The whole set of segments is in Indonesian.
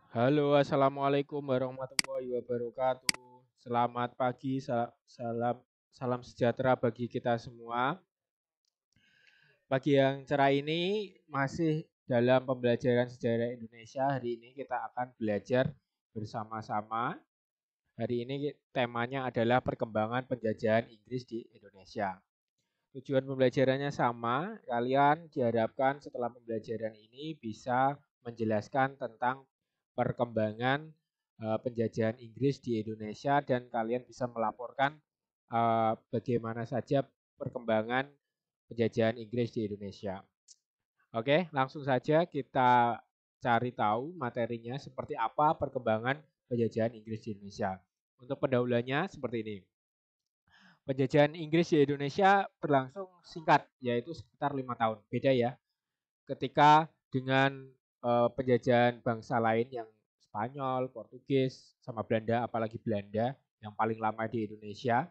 Halo, assalamualaikum warahmatullahi wabarakatuh. Selamat pagi, salam sejahtera bagi kita semua. Pagi yang cerah ini masih dalam pembelajaran sejarah Indonesia. Hari ini kita akan belajar bersama-sama. Hari ini temanya adalah perkembangan penjajahan Inggris di Indonesia. Tujuan pembelajarannya sama, kalian diharapkan setelah pembelajaran ini bisa menjelaskan tentang perkembangan penjajahan Inggris di Indonesia dan kalian bisa melaporkan bagaimana saja perkembangan penjajahan Inggris di Indonesia. Oke, langsung saja kita cari tahu materinya seperti apa perkembangan penjajahan Inggris di Indonesia. Untuk pendahuluannya seperti ini. Penjajahan Inggris di Indonesia berlangsung singkat, yaitu sekitar 5 tahun. Beda ya, ketika dengan penjajahan bangsa lain yang Spanyol, Portugis, sama Belanda, apalagi Belanda yang paling lama di Indonesia.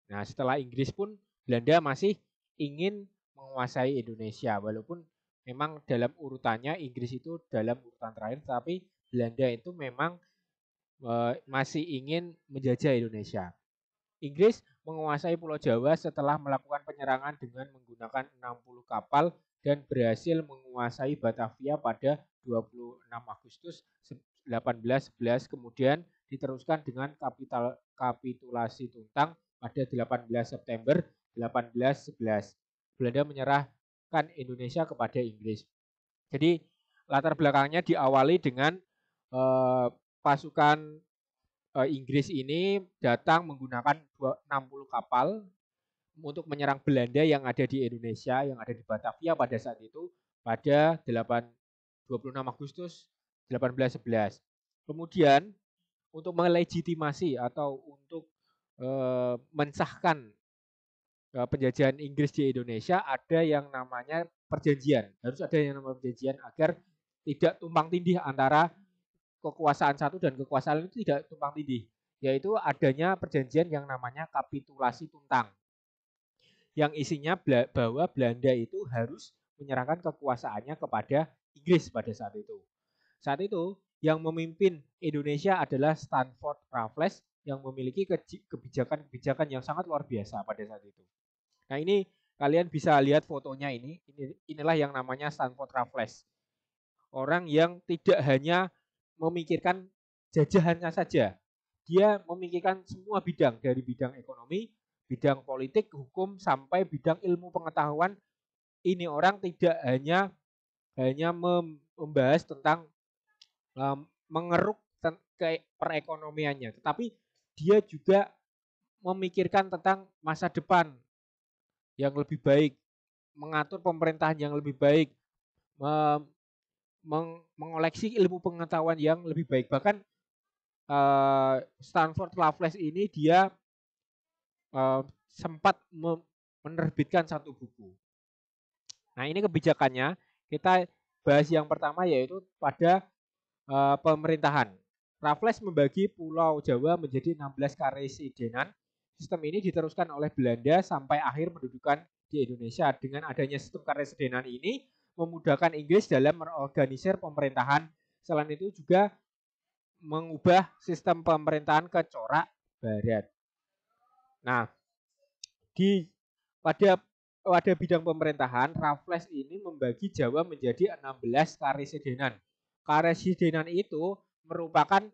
Nah, setelah Inggris pun Belanda masih ingin menguasai Indonesia, walaupun memang dalam urutannya Inggris itu dalam urutan terakhir, tapi Belanda itu memang masih ingin menjajah Indonesia. Inggris menguasai Pulau Jawa setelah melakukan penyerangan dengan menggunakan 60 kapal dan berhasil menguasai Batavia pada 26 Agustus 1811, kemudian diteruskan dengan kapitulasi Tuntang pada 18 September 1811. Belanda menyerahkan Indonesia kepada Inggris. Jadi latar belakangnya diawali dengan pasukan Inggris ini datang menggunakan 60 kapal untuk menyerang Belanda yang ada di Indonesia, yang ada di Batavia pada saat itu pada 26 Agustus 1811. Kemudian untuk melegitimasi atau untuk mensahkan penjajahan Inggris di Indonesia ada yang namanya perjanjian. Harus ada yang namanya perjanjian agar tidak tumpang tindih antara kekuasaan satu dan kekuasaan itu tidak tumpang tindih, yaitu adanya perjanjian yang namanya kapitulasi Tuntang, yang isinya bahwa Belanda itu harus menyerahkan kekuasaannya kepada Inggris pada saat itu. Saat itu yang memimpin Indonesia adalah Stanford Raffles yang memiliki kebijakan-kebijakan yang sangat luar biasa pada saat itu. Nah ini kalian bisa lihat fotonya inilah yang namanya Stanford Raffles. Orang yang tidak hanya memikirkan jajahannya saja. Dia memikirkan semua bidang, dari bidang ekonomi, bidang politik, hukum, sampai bidang ilmu pengetahuan. Ini orang tidak hanya membahas tentang mengeruk ke perekonomiannya, tetapi dia juga memikirkan tentang masa depan yang lebih baik, mengatur pemerintahan yang lebih baik, mengoleksi ilmu pengetahuan yang lebih baik. Bahkan Stanford Raffles ini dia sempat menerbitkan satu buku. Nah ini kebijakannya, kita bahas yang pertama yaitu pada pemerintahan. Raffles membagi Pulau Jawa menjadi 16 karesidenan. Sistem ini diteruskan oleh Belanda sampai akhir pendudukan di Indonesia. Dengan adanya sistem karesidenan ini memudahkan Inggris dalam mengorganisir pemerintahan. Selain itu juga mengubah sistem pemerintahan ke corak barat. Nah, di pada bidang pemerintahan, Raffles ini membagi Jawa menjadi 16 karesidenan. Karesidenan itu merupakan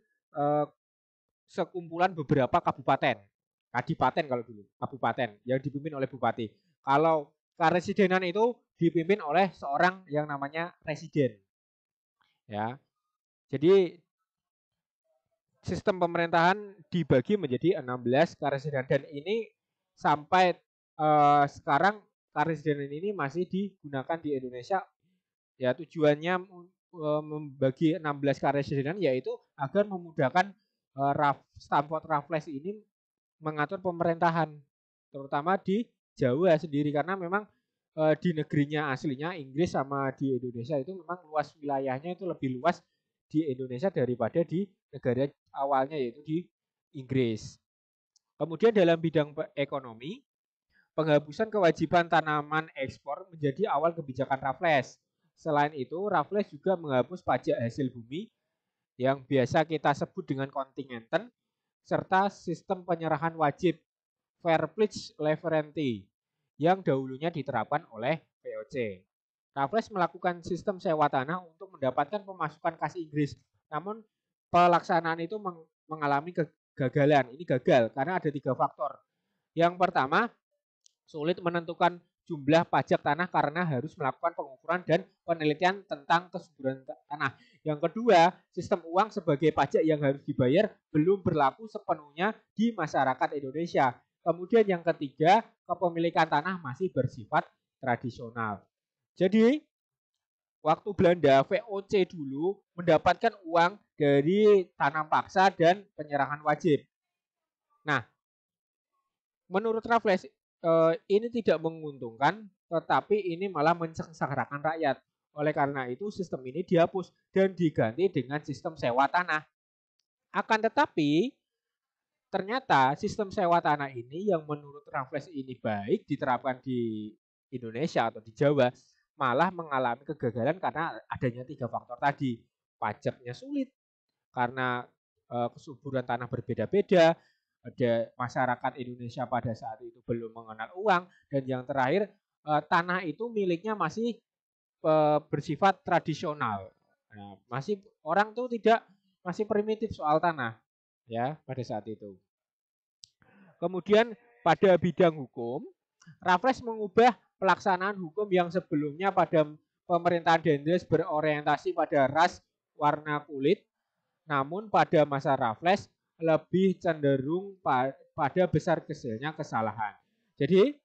sekumpulan beberapa kabupaten. Kadipaten kalau dulu, kabupaten yang dipimpin oleh bupati. Kalau karesidenan itu dipimpin oleh seorang yang namanya residen. Ya. Jadi sistem pemerintahan dibagi menjadi 16 karesidenan dan ini sampai sekarang karesidenan ini masih digunakan di Indonesia. Ya tujuannya membagi 16 karesidenan yaitu agar memudahkan Stanford Raffles ini mengatur pemerintahan terutama di Jawa sendiri karena memang di negerinya aslinya Inggris sama di Indonesia itu memang luas wilayahnya itu lebih luas di Indonesia daripada di negara awalnya yaitu di Inggris. Kemudian dalam bidang ekonomi, penghapusan kewajiban tanaman ekspor menjadi awal kebijakan Raffles. Selain itu, Raffles juga menghapus pajak hasil bumi yang biasa kita sebut dengan kontingenten, serta sistem penyerahan wajib fair pledge leverantee yang dahulunya diterapkan oleh VOC. Raffles melakukan sistem sewa tanah untuk mendapatkan pemasukan kas Inggris. Namun pelaksanaan itu mengalami kegagalan. Ini gagal karena ada 3 faktor. Yang pertama, sulit menentukan jumlah pajak tanah karena harus melakukan pengukuran dan penelitian tentang kesuburan tanah. Yang kedua, sistem uang sebagai pajak yang harus dibayar belum berlaku sepenuhnya di masyarakat Indonesia. Kemudian yang ketiga, kepemilikan tanah masih bersifat tradisional. Jadi, waktu Belanda VOC dulu mendapatkan uang dari tanam paksa dan penyerahan wajib. Nah, menurut Raffles ini tidak menguntungkan, tetapi ini malah mensengsarakan rakyat. Oleh karena itu sistem ini dihapus dan diganti dengan sistem sewa tanah. Akan tetapi ternyata sistem sewa tanah ini yang menurut Raffles ini baik diterapkan di Indonesia atau di Jawa malah mengalami kegagalan karena adanya 3 faktor tadi. Pajaknya sulit karena kesuburan tanah berbeda-beda, ada masyarakat Indonesia pada saat itu belum mengenal uang, dan yang terakhir tanah itu miliknya masih bersifat tradisional. Nah, masih orang tuh masih primitif soal tanah ya pada saat itu. Kemudian pada bidang hukum, Raffles mengubah pelaksanaan hukum yang sebelumnya pada pemerintahan Dendels berorientasi pada ras, warna kulit, namun pada masa Raffles lebih cenderung pada besar kecilnya kesalahan. Jadi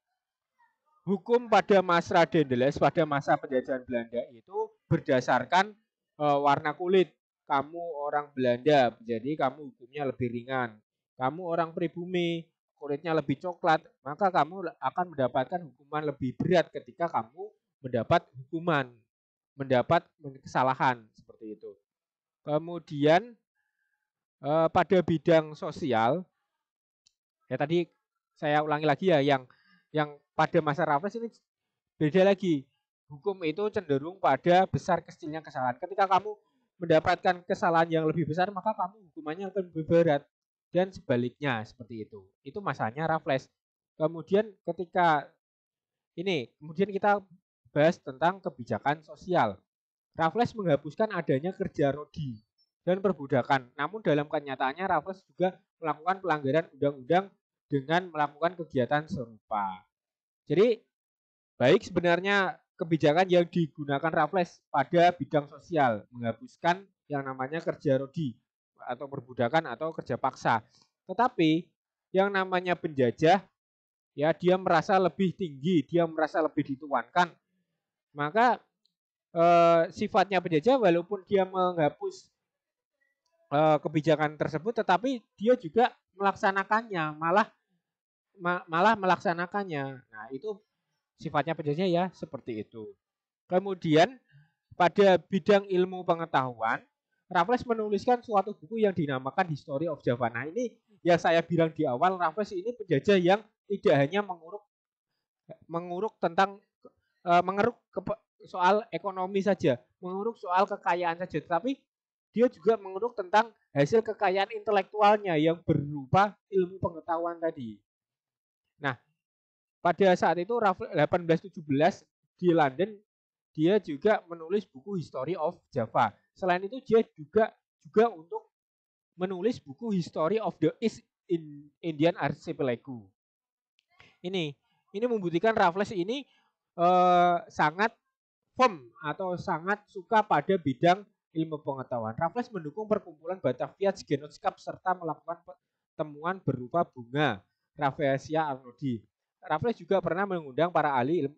hukum pada masa Dendels, pada masa penjajahan Belanda itu berdasarkan warna kulit. Kamu orang Belanda, jadi kamu hukumnya lebih ringan. Kamu orang pribumi, kulitnya lebih coklat, maka kamu akan mendapatkan hukuman lebih berat ketika kamu mendapat kesalahan seperti itu. Kemudian pada bidang sosial, ya tadi saya ulangi lagi ya, yang pada masa Raffles ini beda lagi. Hukum itu cenderung pada besar kecilnya kesalahan. Ketika kamu mendapatkan kesalahan yang lebih besar, maka kamu hukumannya akan lebih berat. Dan sebaliknya seperti itu. Itu masanya Raffles. Kemudian kemudian kita bahas tentang kebijakan sosial. Raffles menghapuskan adanya kerja rodi dan perbudakan. Namun dalam kenyataannya Raffles juga melakukan pelanggaran undang-undang dengan melakukan kegiatan serupa. Jadi baik sebenarnya kebijakan yang digunakan Raffles pada bidang sosial, menghapuskan yang namanya kerja rodi atau perbudakan atau kerja paksa. Tetapi yang namanya penjajah, ya dia merasa lebih tinggi, dia merasa lebih dituankan. Maka sifatnya penjajah walaupun dia menghapus kebijakan tersebut, tetapi dia juga melaksanakannya, malah melaksanakannya. Nah itu sifatnya penjajah ya seperti itu. Kemudian pada bidang ilmu pengetahuan, Raffles menuliskan suatu buku yang dinamakan History of Java. Nah ini yang saya bilang di awal, Raffles ini penjajah yang tidak hanya mengeruk soal ekonomi saja, mengeruk soal kekayaan saja, tapi dia juga mengeruk tentang hasil kekayaan intelektualnya yang berupa ilmu pengetahuan tadi. Nah, pada saat itu Raffles 1817 di London dia juga menulis buku History of Java. Selain itu dia juga untuk menulis buku History of the East Indian Archipelago. Ini membuktikan Raffles ini sangat firm atau sangat suka pada bidang ilmu pengetahuan. Raffles mendukung perkumpulan Batavia Genootschap serta melakukan temuan berupa bunga Rafflesia arnoldii. Raffles juga pernah mengundang para ahli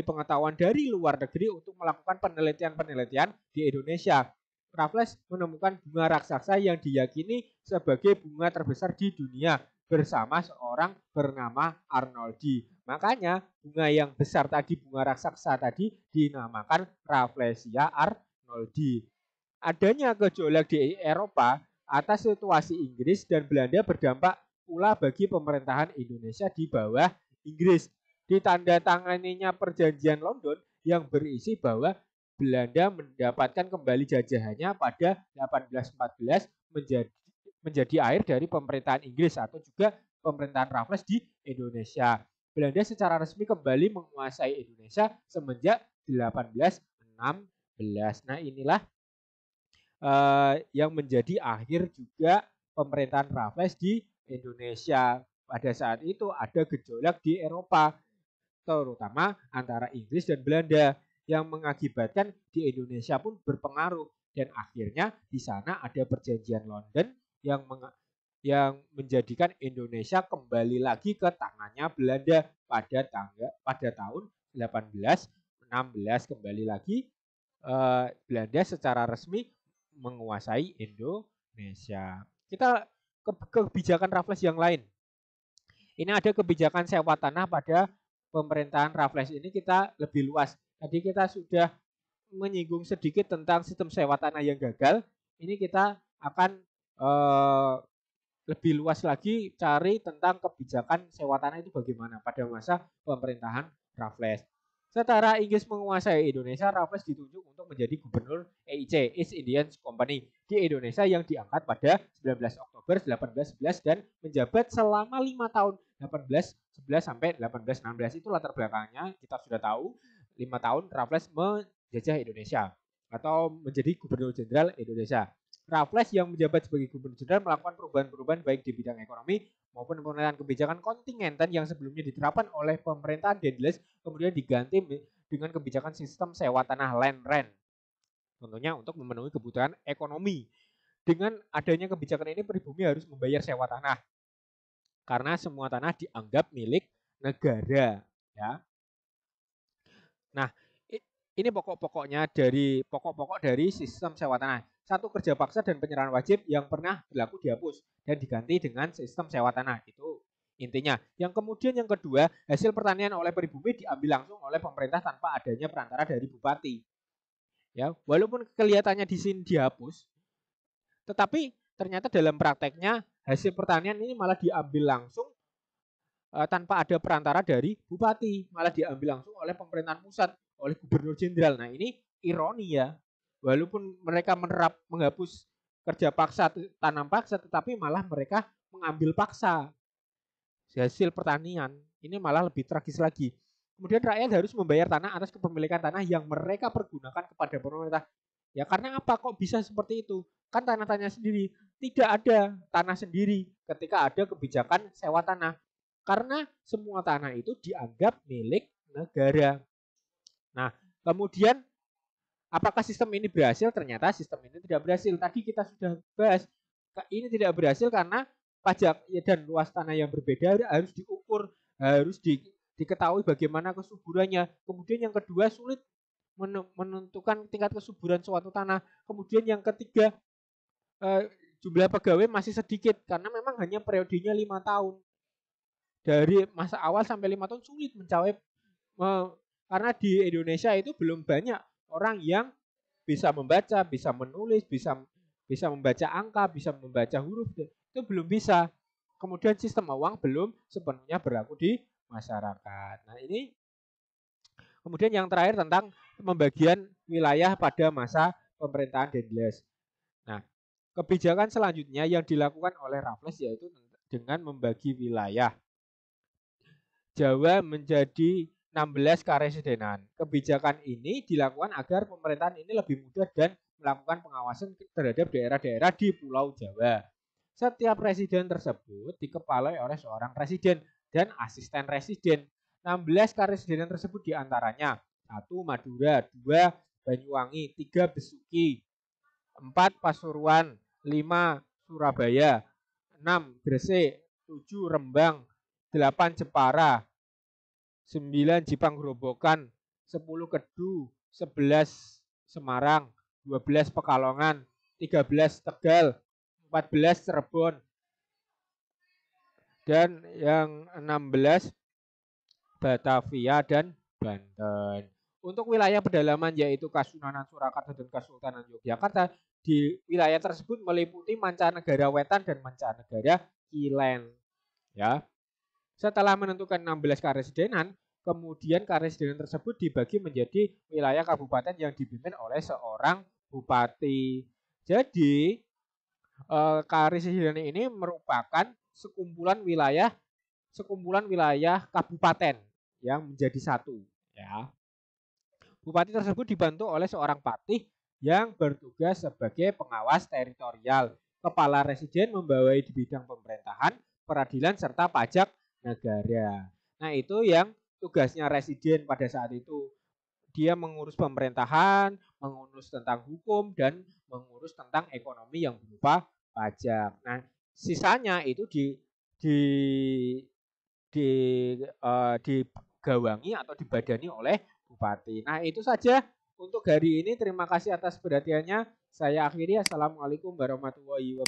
pengetahuan dari luar negeri untuk melakukan penelitian-penelitian di Indonesia. Raffles menemukan bunga raksasa yang diyakini sebagai bunga terbesar di dunia bersama seorang bernama Arnoldii. Makanya bunga yang besar tadi, bunga raksasa tadi dinamakan Rafflesia arnoldii. Adanya gejolak di Eropa atas situasi Inggris dan Belanda berdampak pula bagi pemerintahan Indonesia di bawah Inggris. Ditandatanganinya perjanjian London yang berisi bahwa Belanda mendapatkan kembali jajahannya pada 1814 menjadi akhir dari pemerintahan Inggris atau juga pemerintahan Raffles di Indonesia. Belanda secara resmi kembali menguasai Indonesia semenjak 1816. Nah, inilah yang menjadi akhir juga pemerintahan Raffles di Indonesia. Pada saat itu ada gejolak di Eropa, terutama antara Inggris dan Belanda, yang mengakibatkan di Indonesia pun berpengaruh, dan akhirnya di sana ada perjanjian London yang menjadikan Indonesia kembali lagi ke tangannya Belanda pada tahun 1816. Kembali lagi Belanda secara resmi menguasai Indonesia. Kita ke kebijakan Raffles yang lain. Ini ada kebijakan sewa tanah pada pemerintahan Raffles. Ini kita lebih luas. Tadi kita sudah menyinggung sedikit tentang sistem sewa tanah yang gagal. Ini kita akan lebih luas lagi cari tentang kebijakan sewa tanah itu bagaimana pada masa pemerintahan Raffles. Setelah Inggris menguasai Indonesia, Raffles ditunjuk untuk menjadi gubernur EIC, East Indian Company, di Indonesia yang diangkat pada 19 Oktober 1811 dan menjabat selama 5 tahun, 1811 sampai 1816. Itu latar belakangnya, kita sudah tahu 5 tahun Raffles menjajah Indonesia atau menjadi gubernur jenderal Indonesia. Raffles yang menjabat sebagai gubernur jenderal melakukan perubahan-perubahan baik di bidang ekonomi maupun pemerintahan kebijakan kontingentan yang sebelumnya diterapkan oleh pemerintahan Dendles kemudian diganti dengan kebijakan sistem sewa tanah land rent. Tentunya untuk memenuhi kebutuhan ekonomi. Dengan adanya kebijakan ini pribumi harus membayar sewa tanah karena semua tanah dianggap milik negara, ya. Nah, ini pokok-pokok dari sistem sewa tanah. Satu, kerja paksa dan penyerahan wajib yang pernah berlaku dihapus dan diganti dengan sistem sewa tanah. Itu intinya. Yang kemudian yang kedua, hasil pertanian oleh pribumi diambil langsung oleh pemerintah tanpa adanya perantara dari bupati. Ya, walaupun kelihatannya di sini dihapus, tetapi ternyata dalam prakteknya hasil pertanian ini malah diambil langsung tanpa ada perantara dari bupati, malah diambil langsung oleh pemerintahan pusat, oleh gubernur jenderal. Nah, ini ironi ya. Walaupun mereka menghapus kerja paksa, tanam paksa, tetapi malah mereka mengambil paksa hasil pertanian. Ini malah lebih tragis lagi. Kemudian rakyat harus membayar tanah atas kepemilikan tanah yang mereka pergunakan kepada pemerintah. Ya karena apa kok bisa seperti itu? Kan tanah-tanah sendiri. Tidak ada tanah sendiri ketika ada kebijakan sewa tanah. Karena semua tanah itu dianggap milik negara. Nah, kemudian apakah sistem ini berhasil? Ternyata sistem ini tidak berhasil. Tadi kita sudah bahas, ini tidak berhasil karena pajak dan luas tanah yang berbeda harus diukur, harus diketahui bagaimana kesuburannya. Kemudian yang kedua, sulit menentukan tingkat kesuburan suatu tanah. Kemudian yang ketiga, jumlah pegawai masih sedikit karena memang hanya periodenya 5 tahun. Dari masa awal sampai 5 tahun sulit mencapai, karena di Indonesia itu belum banyak orang yang bisa membaca, bisa menulis, bisa membaca angka, bisa membaca huruf, itu belum bisa. Kemudian sistem uang belum sepenuhnya berlaku di masyarakat. Nah, ini kemudian yang terakhir tentang pembagian wilayah pada masa pemerintahan Dendles. Nah, kebijakan selanjutnya yang dilakukan oleh Raffles yaitu dengan membagi wilayah Jawa menjadi 16 karesidenan. Kebijakan ini dilakukan agar pemerintahan ini lebih mudah dan melakukan pengawasan terhadap daerah-daerah di Pulau Jawa. Setiap residen tersebut dikepalai oleh seorang residen dan asisten residen. 16 karesidenan tersebut diantaranya 1. Madura, 2. Banyuwangi, 3. Besuki, 4. Pasuruan, 5. Surabaya, 6. Gresik, 7. Rembang, 8. Jepara, 9. Jipang Grobogan, 10. Kedu, 11. Semarang, 12. Pekalongan, 13. Tegal, 14. Cirebon, dan yang 16 Batavia dan Banten. Untuk wilayah pedalaman yaitu Kasunanan Surakarta dan Kesultanan Yogyakarta, di wilayah tersebut meliputi mancanegara Wetan dan mancanegara Kilen. Ya. Setelah menentukan 16 karesidenan, kemudian karesidenan tersebut dibagi menjadi wilayah kabupaten yang dipimpin oleh seorang bupati. Jadi karesidenan ini merupakan sekumpulan wilayah kabupaten yang menjadi satu. Ya. Bupati tersebut dibantu oleh seorang patih yang bertugas sebagai pengawas teritorial. Kepala residen membawai di bidang pemerintahan, peradilan, serta pajak negara. Nah, itu yang tugasnya residen pada saat itu. Dia mengurus pemerintahan, mengurus tentang hukum, dan mengurus tentang ekonomi yang berupa pajak. Nah, sisanya itu di di digawangi atau dibadani oleh bupati. Nah, itu saja untuk hari ini. Terima kasih atas perhatiannya. Saya akhiri. Assalamualaikum warahmatullahi wabarakatuh.